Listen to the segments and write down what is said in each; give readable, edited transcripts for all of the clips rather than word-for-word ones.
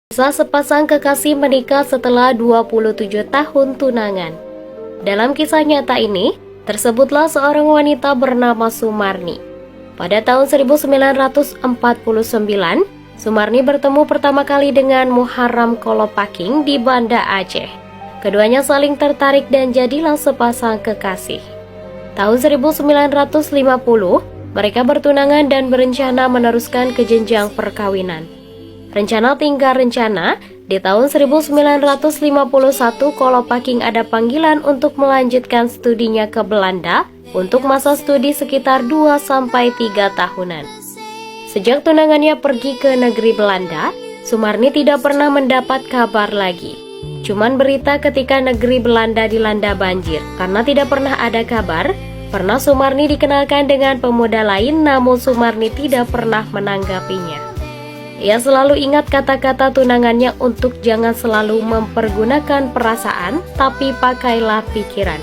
Kisah sepasang kekasih menikah setelah 27 tahun tunangan. Dalam kisah nyata ini, tersebutlah seorang wanita bernama Sumarni. Pada tahun 1949, Sumarni bertemu pertama kali dengan Muharram Kolopaking di Banda Aceh. Keduanya saling tertarik dan jadilah sepasang kekasih. Tahun 1950, mereka bertunangan dan berencana meneruskan ke jenjang perkawinan. Rencana tinggal rencana, di tahun 1951 Kolopaking ada panggilan untuk melanjutkan studinya ke Belanda untuk masa studi sekitar 2-3 tahunan. Sejak tunangannya pergi ke negeri Belanda, Sumarni tidak pernah mendapat kabar lagi. Cuman berita ketika negeri Belanda dilanda banjir. Karena tidak pernah ada kabar, pernah Sumarni dikenalkan dengan pemuda lain, namun Sumarni tidak pernah menanggapinya. Ia selalu ingat kata-kata tunangannya untuk jangan selalu mempergunakan perasaan, tapi pakailah pikiran.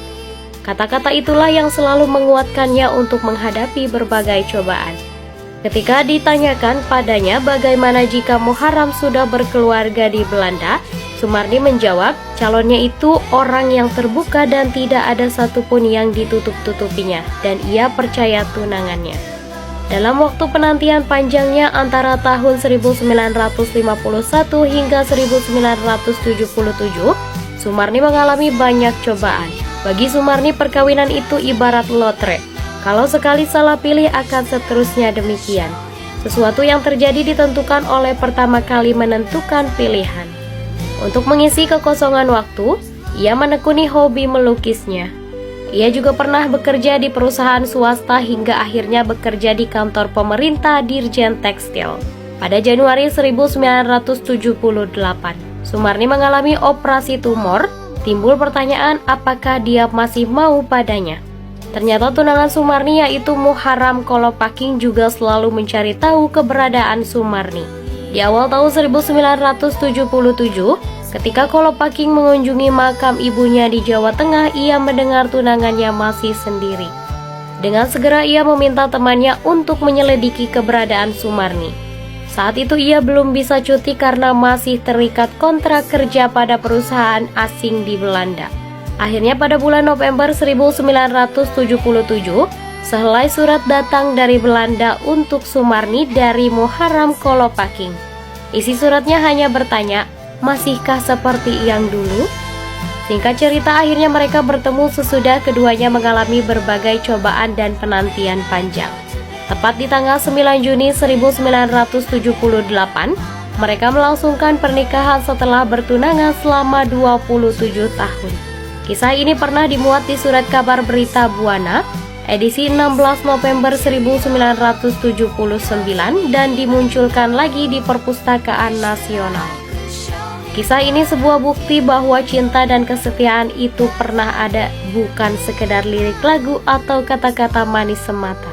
Kata-kata itulah yang selalu menguatkannya untuk menghadapi berbagai cobaan. Ketika ditanyakan padanya bagaimana jika Muharram sudah berkeluarga di Belanda, Sumarni menjawab, calonnya itu orang yang terbuka dan tidak ada satupun yang ditutup-tutupinya, dan ia percaya tunangannya. Dalam waktu penantian panjangnya antara tahun 1951 hingga 1977, Sumarni mengalami banyak cobaan. Bagi Sumarni, perkawinan itu ibarat lotre. Kalau sekali salah pilih akan seterusnya demikian. Sesuatu yang terjadi ditentukan oleh pertama kali menentukan pilihan. Untuk mengisi kekosongan waktu, ia menekuni hobi melukisnya. Ia juga pernah bekerja di perusahaan swasta hingga akhirnya bekerja di kantor pemerintah Dirjen Tekstil. Pada Januari 1978, Sumarni mengalami operasi tumor. Timbul pertanyaan apakah dia masih mau padanya. Ternyata tunangan Sumarni yaitu Muharram Kolopaking juga selalu mencari tahu keberadaan Sumarni. Di awal tahun 1977, ketika Kolopaking mengunjungi makam ibunya di Jawa Tengah, ia mendengar tunangannya masih sendiri. Dengan segera ia meminta temannya untuk menyelidiki keberadaan Sumarni. Saat itu ia belum bisa cuti karena masih terikat kontrak kerja pada perusahaan asing di Belanda. Akhirnya pada bulan November 1977, sehelai surat datang dari Belanda untuk Sumarni dari Muharram Kolopaking. Isi suratnya hanya bertanya, masihkah seperti yang dulu? Singkat cerita, akhirnya mereka bertemu sesudah keduanya mengalami berbagai cobaan dan penantian panjang. Tepat di tanggal 9 Juni 1978, mereka melangsungkan pernikahan setelah bertunangan selama 27 tahun. Kisah ini pernah dimuat di surat kabar berita Buana, edisi 16 November 1979 dan dimunculkan lagi di Perpustakaan Nasional. Kisah ini sebuah bukti bahwa cinta dan kesetiaan itu pernah ada, bukan sekedar lirik lagu atau kata-kata manis semata.